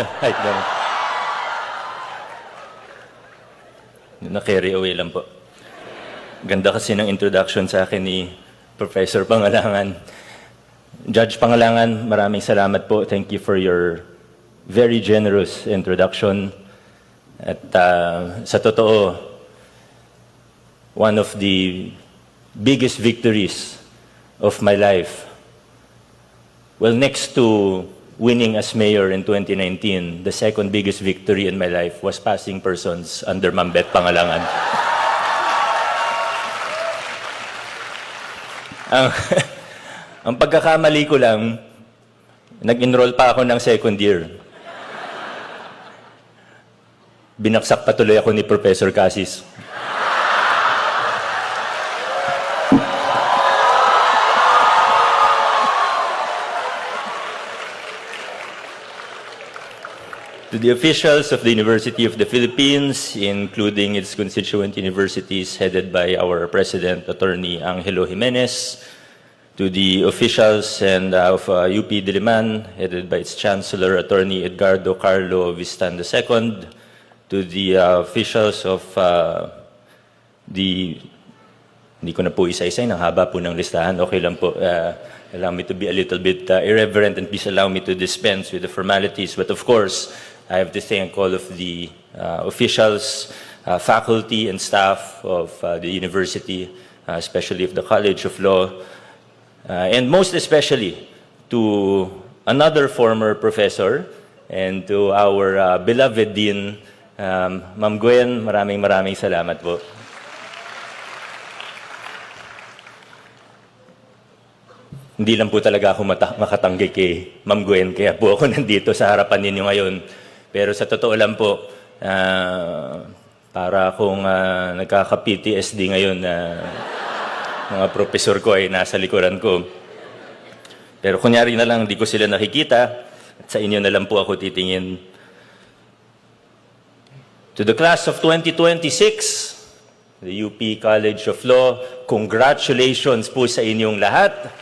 height lang. Na-carry away lang po. Ganda kasi ng introduction sa akin ni Professor Pangalangan. Judge Pangalangan, maraming salamat po. Thank you for your very generous introduction. At sa totoo, one of the biggest victories of my life, well, next to winning as mayor in 2019, the second biggest victory in my life was passing persons under Ma'am Beth Pangalangan. Ang pagkakamali ko lang, nag-enroll pa ako ng second year. Binaksak pa tuloy ako ni Professor Cassis. To the officials of the University of the Philippines, including its constituent universities headed by our President, Attorney Angelo Jimenez, to the officials and of UP Diliman, headed by its Chancellor, Attorney Edgardo Carlo Vistan II, to the officials of hindi ko na po isa-isa, ang haba po ng listahan, okay lang po. Allow me to be a little bit irreverent and please allow me to dispense with the formalities. But of course, I have to thank all of the officials, faculty and staff of the university, especially of the College of Law, and most especially to another former professor and to our beloved Dean, Ma'am Gwen, maraming salamat po. Hindi lang po talaga ako makatanggi kay Ma'am Gwen, kaya po ako nandito sa harapan ninyo ngayon. Pero sa totoo lang po, para akong nagkaka-PTSD ngayon na mga profesor ko ay nasa likuran ko. Pero kunyari na lang, di ko sila nakikita at sa inyo na lang po ako titingin. To the class of 2026, the UP College of Law, congratulations po sa inyong lahat.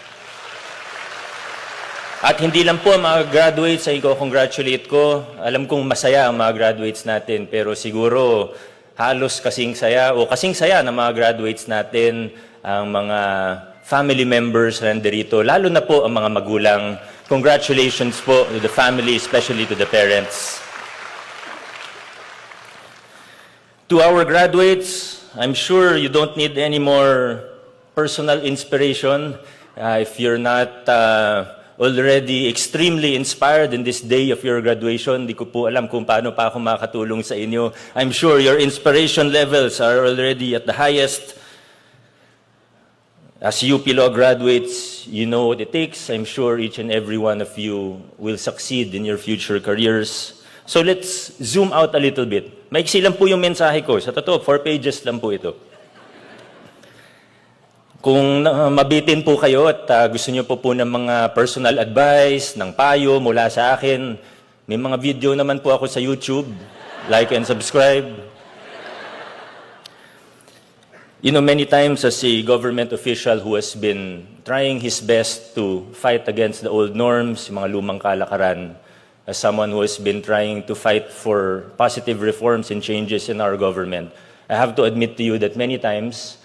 At hindi lang po ang mga graduates ay congratulate ko. Alam kong masaya ang mga graduates natin, pero siguro halos kasing saya o kasing saya ng mga graduates natin ang mga family members na nandirito, lalo na po ang mga magulang. Congratulations po to the family, especially to the parents. To our graduates, I'm sure you don't need any more personal inspiration if you're not already extremely inspired in this day of your graduation. Di ko po alam kung paano pa ako makatulong sa inyo. I'm sure your inspiration levels are already at the highest. As UP Law graduates, you know what it takes. I'm sure each and every one of you will succeed in your future careers. So let's zoom out a little bit. Maiksi lang po yung mensahe ko. Sa totoo, 4 pages lang po ito. Kung mabitin po kayo at gusto niyo po ng mga personal advice, ng payo mula sa akin, may mga video naman po ako sa YouTube. Like and subscribe. You know, many times as a government official who has been trying his best to fight against the old norms, mga lumang kalakaran, as someone who has been trying to fight for positive reforms and changes in our government, I have to admit to you that many times,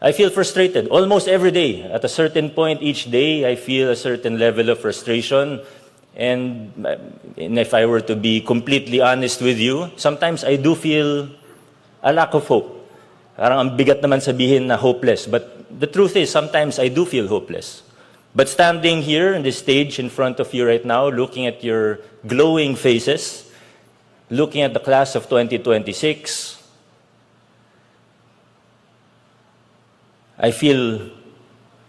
I feel frustrated almost every day. At a certain point each day, I feel a certain level of frustration. And if I were to be completely honest with you, sometimes I do feel a lack of hope. Parang ang bigat naman sabihin na hopeless. But the truth is, sometimes I do feel hopeless. But standing here on this stage in front of you right now, looking at your glowing faces, looking at the class of 2026, I feel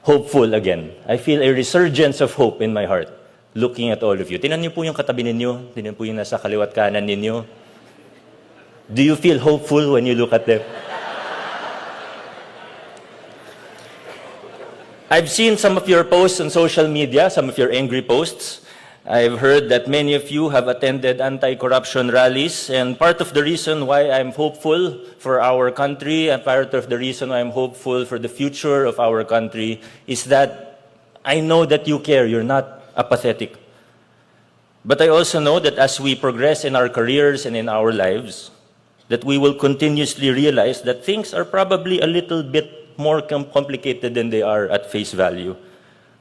hopeful again. I feel a resurgence of hope in my heart looking at all of you. Tingnan niyo po yung katabi ninyo. Tingnan po yung nasa kaliwat kanan ninyo. Do you feel hopeful when you look at them? I've seen some of your posts on social media, some of your angry posts. I've heard that many of you have attended anti-corruption rallies, and part of the reason why I'm hopeful for our country and part of the reason why I'm hopeful for the future of our country is that I know that you care. You're not apathetic. But I also know that as we progress in our careers and in our lives, that we will continuously realize that things are probably a little bit more complicated than they are at face value.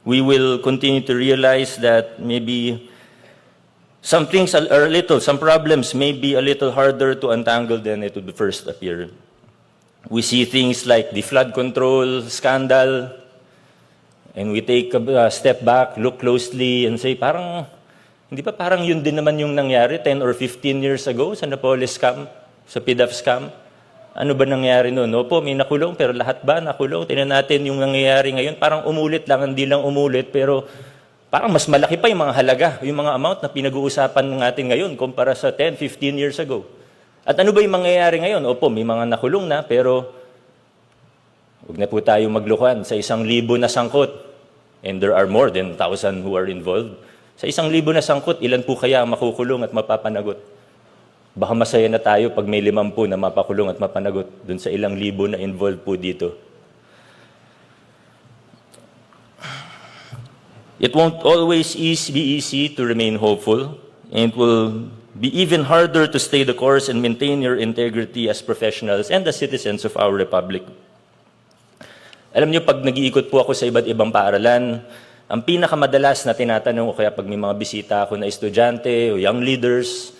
We will continue to realize that maybe some things are a little, some problems may be a little harder to untangle than it would first appear. We see things like the flood control scandal, and we take a step back, look closely, and say, parang, hindi ba parang yun din naman yung nangyari 10 or 15 years ago sa Napoles scam, sa PDAF scam? Ano ba nangyari noon? Opo, may nakulong, pero lahat ba nakulong? Tingnan natin yung nangyayari ngayon. Parang umulit lang, hindi lang umulit, pero parang mas malaki pa yung mga halaga, yung mga amount na pinag-uusapan natin ngayon kumpara sa 10, 15 years ago. At ano ba yung mangyayari ngayon? Opo, may mga nakulong na, pero huwag na po tayo maglukuhan sa 1,000 na sangkot. And there are more than 1,000 who are involved. Sa 1,000 na sangkot, ilan po kaya ang makukulong at mapapanagot? Baka masaya na tayo pag may 50 na mapakulong at mapanagot dun sa 1,000 na involved po dito. It won't always be easy to remain hopeful, and it will be even harder to stay the course and maintain your integrity as professionals and as citizens of our republic. Alam niyo, pag nag-iikot po ako sa iba't ibang paaralan, ang pinakamadalas na tinatanong ko, kaya pag may mga bisita ako na estudyante o young leaders,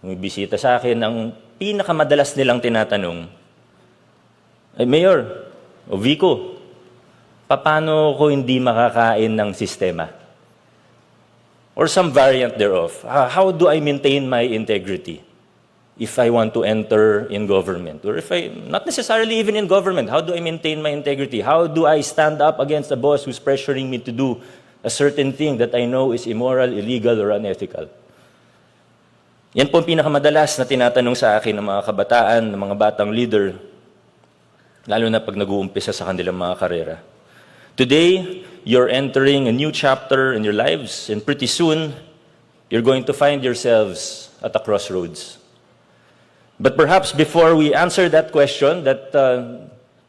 may bisita sa akin, ang pinakamadalas nilang tinatanong, ay Mayor o Vico, paano ko hindi makakain ng sistema? Or some variant thereof. How do I maintain my integrity if I want to enter in government? Or if not necessarily even in government, how do I maintain my integrity? How do I stand up against a boss who's pressuring me to do a certain thing that I know is immoral, illegal, or unethical? Yan po ang pinakamadalas na tinatanong sa akin ng mga kabataan, ng mga batang leader, lalo na pag nag-uumpisa sa kanilang mga karera. Today, you're entering a new chapter in your lives, and pretty soon, you're going to find yourselves at a crossroads. But perhaps before we answer that question that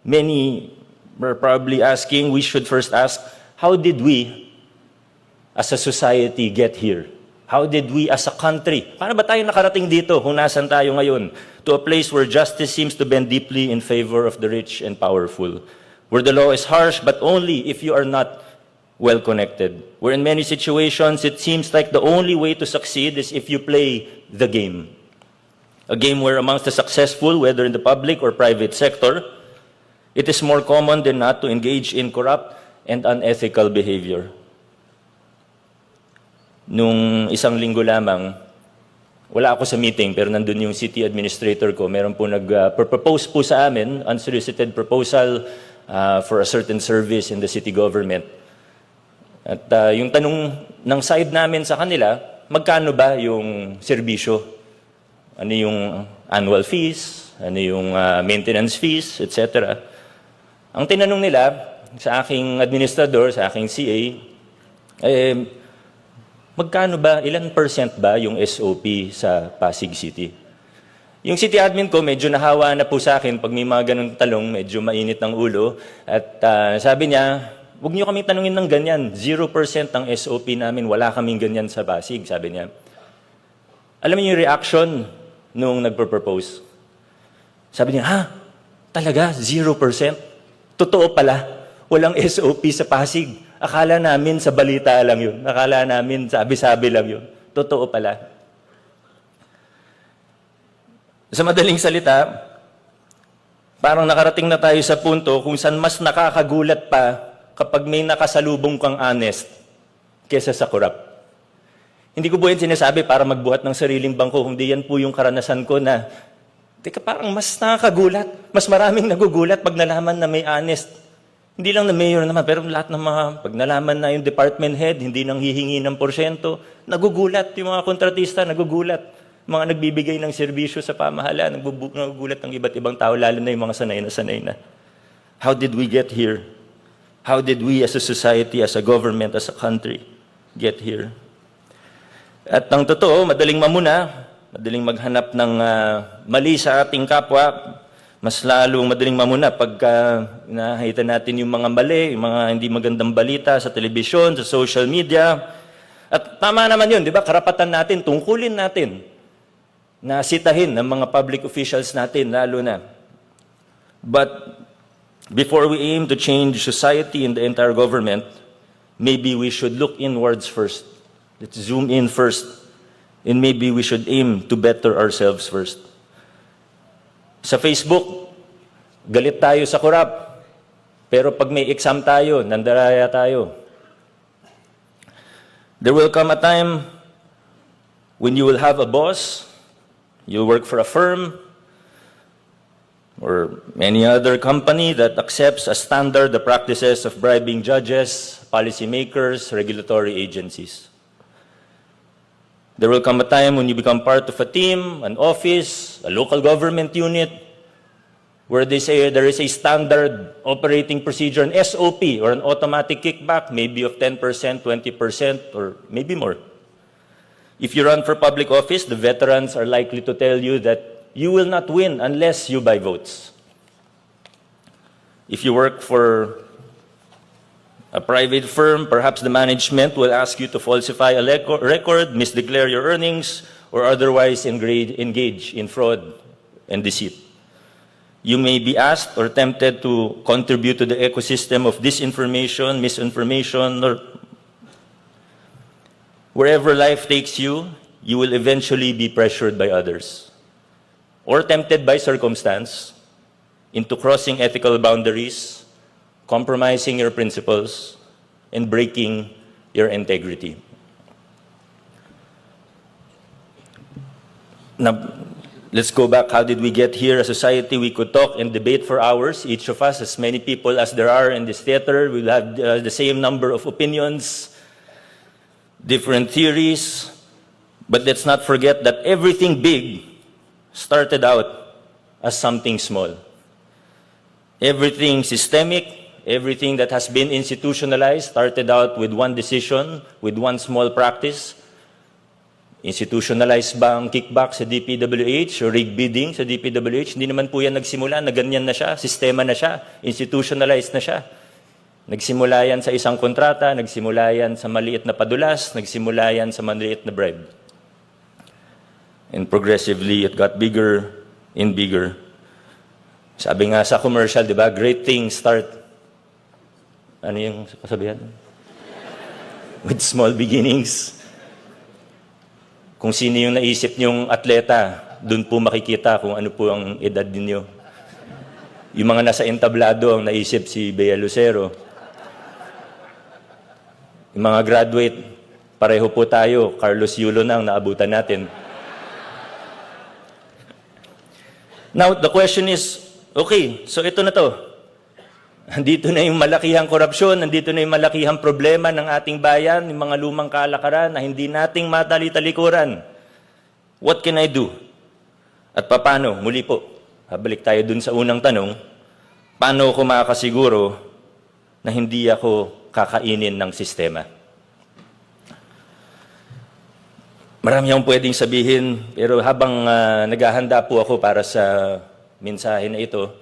many were probably asking, we should first ask, how did we, as a society, get here? How did we, as a country, paano ba tayo nakarating dito kung nasan tayo ngayon? To a place where justice seems to bend deeply in favor of the rich and powerful. Where the law is harsh, but only if you are not well-connected. Where in many situations, it seems like the only way to succeed is if you play the game. A game where amongst the successful, whether in the public or private sector, it is more common than not to engage in corrupt and unethical behavior. Nung 1 linggo lamang, wala ako sa meeting, pero nandun yung city administrator ko. Meron po nag-propose po sa amin, unsolicited proposal for a certain service in the city government. At yung tanong ng side namin sa kanila, magkano ba yung serbisyo? Ano yung annual fees? Ano yung maintenance fees? Etc. Ang tinanong nila sa aking administrador, sa aking CA, magkano ba, ilan % ba yung SOP sa Pasig City? Yung city admin ko, medyo nahawa na po sa akin pag may mga ganung talong, medyo mainit ng ulo. At sabi niya, huwag niyo kaming tanungin ng ganyan. 0% ang SOP namin, wala kaming ganyan sa Pasig, sabi niya. Alam niyo yung reaction nung nagpro-propose? Sabi niya, ha? Talaga? 0%? Totoo pala, walang SOP sa Pasig. Akala namin sa balita lang yun. Akala namin sabi-sabi lang yun. Totoo pala. Sa madaling salita, parang nakarating na tayo sa punto kung saan mas nakakagulat pa kapag may nakasalubong kang honest kesa sa corrupt. Hindi ko po yan sinasabi para magbuhat ng sariling bangko, hindi yan po yung karanasan ko na, teka, parang mas nakakagulat, mas maraming nagugulat pag nalaman na may honest. Hindi lang na mayor naman, pero lahat ng mga, pag nalaman na yung department head, hindi nang hihingi ng porsyento, nagugulat, yung mga kontratista, nagugulat. Mga nagbibigay ng serbisyo sa pamahalaan, nagugulat ng iba't ibang tao, lalo na yung mga sanay na sanay na. How did we get here? How did we as a society, as a government, as a country, get here? At ang totoo, madaling mamuna, madaling maghanap ng mali sa ating kapwa, mas lalong madaling mamuna pagka nakita natin yung mga mali, yung mga hindi magandang balita sa telebisyon, sa social media. At tama naman yun, di ba? Karapatan natin, tungkulin natin na sitahin ng mga public officials natin, lalo na. But before we aim to change society and the entire government, maybe we should look inwards first. Let's zoom in first. And maybe we should aim to better ourselves first. Sa Facebook, galit tayo sa korap. Pero pag may exam tayo, nandaraya tayo. There will come a time when you will have a boss, you'll work for a firm, or any other company that accepts as standard the practices of bribing judges, policymakers, regulatory agencies. There will come a time when you become part of a team, an office, a local government unit, where they say there is a standard operating procedure, an SOP, or an automatic kickback, maybe of 10%, 20%, or maybe more. If you run for public office, the veterans are likely to tell you that you will not win unless you buy votes. If you work for a private firm, perhaps the management will ask you to falsify a record, misdeclare your earnings, or otherwise engage in fraud and deceit. You may be asked or tempted to contribute to the ecosystem of disinformation, misinformation, or wherever life takes you, you will eventually be pressured by others or tempted by circumstance into crossing ethical boundaries, compromising your principles, and breaking your integrity. Now, let's go back. How did we get here? As a society, we could talk and debate for hours. Each of us, as many people as there are in this theater, will have the same number of opinions, different theories. But let's not forget that everything big started out as something small. Everything systemic, everything that has been institutionalized started out with one decision, with one small practice. Institutionalized ba ang kickback sa DPWH o rig bidding sa DPWH? Hindi naman po yan nagsimula, na ganyan na siya, sistema na siya, institutionalized na siya. Nagsimula yan sa isang kontrata, nagsimula yan sa maliit na padulas, nagsimula yan sa maliit na bribe. And progressively, it got bigger and bigger. Sabi nga sa commercial, di ba, great things start. Ano yung kasabihan? With small beginnings. Kung sino yung naisip niyong atleta, dun po makikita kung ano po ang edad ninyo. Yung mga nasa entablado ang naisip si Bea Lucero. Yung mga graduate, pareho po tayo, Carlos Yulo na ang naabutan natin. Now, the question is, okay, so ito na to. Nandito na yung malakihang korupsyon, nandito na yung malakihang problema ng ating bayan, yung mga lumang kalakaran na hindi nating matali-talikuran. What can I do? At paano? Muli po, babalik tayo dun sa unang tanong, paano ako makakasiguro na hindi ako kakainin ng sistema? Marami akong pwedeng sabihin, pero habang naghahanda po ako para sa mensahe na ito,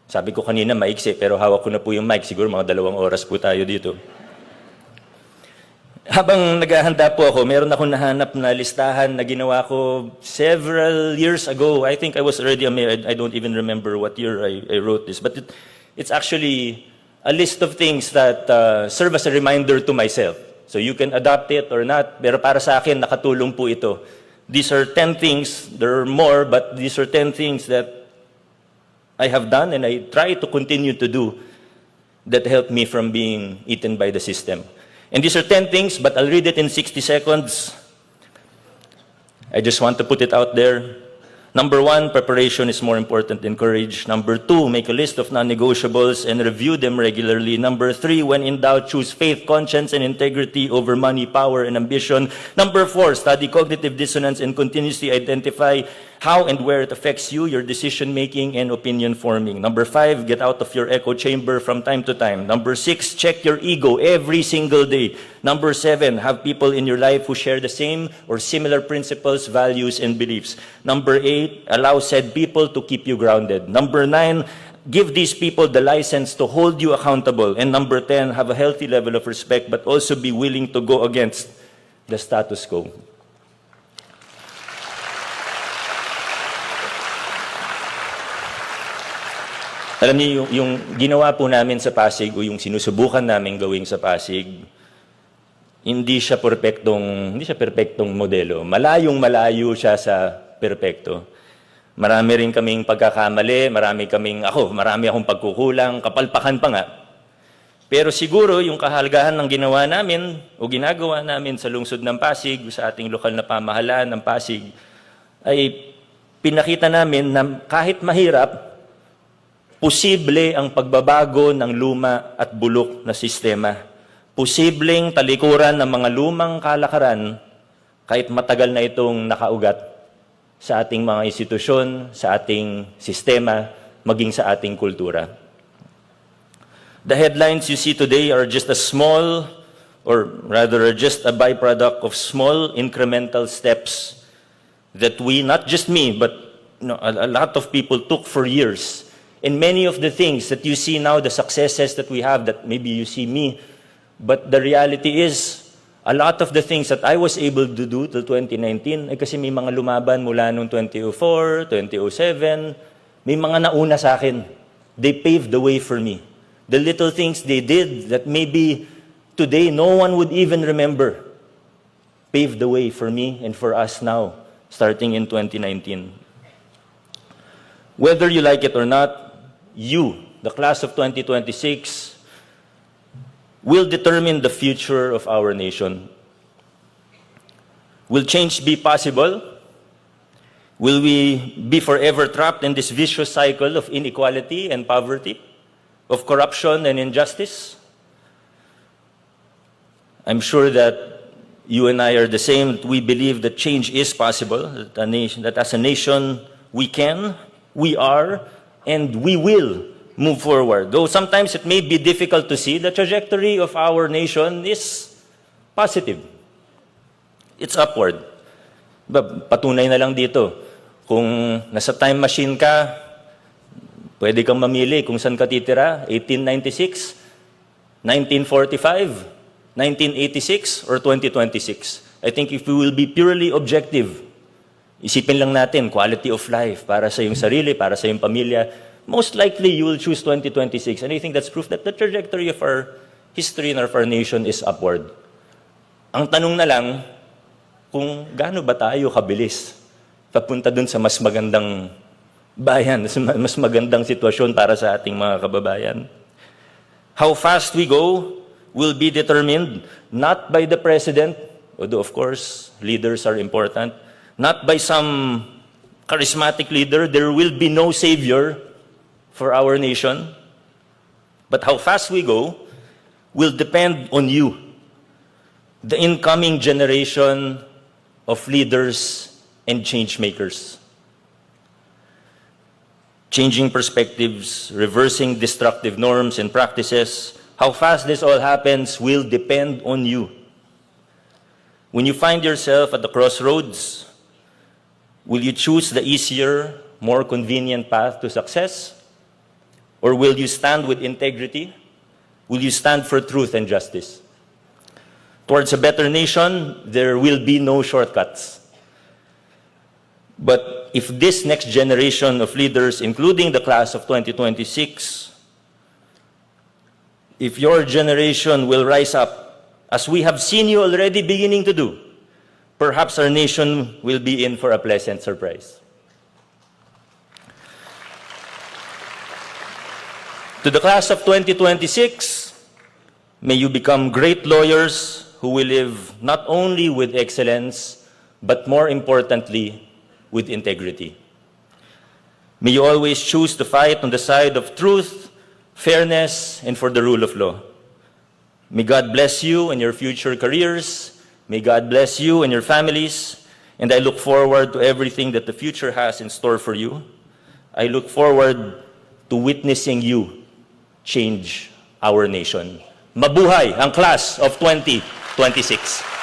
sabi ko kanina maiksi, pero hawak ko na po yung mic, siguro mga 2 oras po tayo dito. Habang naghahanda po ako, meron akong nahanap na listahan na ginawa ko several years ago. I think I was already a mayor. I don't even remember what year I wrote this, but it's actually a list of things that serve as a reminder to myself. So you can adopt it or not, pero para sa akin, nakatulong po ito. These are 10 things, there are more, but these are 10 things that I have done and I try to continue to do that help me from being eaten by the system. And these are 10 things, but I'll read it in 60 seconds. I just want to put it out there. Number 1, preparation is more important than courage. Number 2, make a list of non-negotiables and review them regularly. Number 3, when in doubt, choose faith, conscience, and integrity over money, power, and ambition. Number 4, study cognitive dissonance and continuously identify how and where it affects you, your decision-making, and opinion-forming. Number 5, get out of your echo chamber from time to time. Number 6, check your ego every single day. Number 7, have people in your life who share the same or similar principles, values, and beliefs. Number 8, allow said people to keep you grounded. Number 9, give these people the license to hold you accountable. And number 10, have a healthy level of respect, but also be willing to go against the status quo. Alam niyo, yung ginawa po namin sa Pasig o yung sinusubukan namin gawing sa Pasig, hindi siya perpektong modelo. Malayo siya sa perpekto. Marami rin kaming pagkakamali, marami akong pagkukulang, kapalpakan pa nga. Pero siguro yung kahalagahan ng ginawa namin o ginagawa namin sa lungsod ng Pasig, sa ating lokal na pamahalaan ng Pasig, ay pinakita namin na kahit mahirap, posible ang pagbabago ng luma at bulok na sistema. Posibleng talikuran ng mga lumang kalakaran kahit matagal na itong nakaugat sa ating mga institusyon, sa ating sistema, maging sa ating kultura. The headlines you see today are just a small, or rather are just a byproduct of small incremental steps that we, not just me, but a lot of people took for years. And many of the things that you see now, the successes that we have, that maybe you see me, but the reality is, a lot of the things that I was able to do till 2019, ay kasi may mga lumaban mula noong 2004, 2007, may mga nauna sa akin. They paved the way for me. The little things they did that maybe today no one would even remember, paved the way for me and for us now, starting in 2019. Whether you like it or not, you, the class of 2026, will determine the future of our nation. Will change be possible? Will we be forever trapped in this vicious cycle of inequality and poverty, of corruption and injustice? I'm sure that you and I are the same. We believe that change is possible, that as a nation we can, we are, and we will move forward. Though sometimes it may be difficult to see, the trajectory of our nation is positive. It's upward. Patunay na lang dito. Kung nasa time machine ka, pwede kang mamili kung saan ka titira, 1896, 1945, 1986, or 2026. I think if we will be purely objective, isipin lang natin, quality of life para sa iyong sarili, para sa iyong pamilya, most likely you will choose 2026. And I think that's proof that the trajectory of our history and of our nation is upward. Ang tanong na lang, kung gaano ba tayo kabilis papunta dun sa mas magandang bayan, mas magandang sitwasyon para sa ating mga kababayan. How fast we go will be determined not by the president, although of course leaders are important, not by some charismatic leader. There will be no savior for our nation. But how fast we go will depend on you, the incoming generation of leaders and change makers. Changing perspectives, reversing destructive norms and practices. How fast this all happens will depend on you. When you find yourself at the crossroads, will you choose the easier, more convenient path to success? Or will you stand with integrity? Will you stand for truth and justice? Towards a better nation, there will be no shortcuts. But if this next generation of leaders, including the class of 2026, if your generation will rise up, as we have seen you already beginning to do, perhaps our nation will be in for a pleasant surprise. To the class of 2026, may you become great lawyers who will live not only with excellence, but more importantly, with integrity. May you always choose to fight on the side of truth, fairness, and for the rule of law. May God bless you in your future careers. May God bless you and your families. And I look forward to everything that the future has in store for you. I look forward to witnessing you change our nation. Mabuhay ang class of 2026.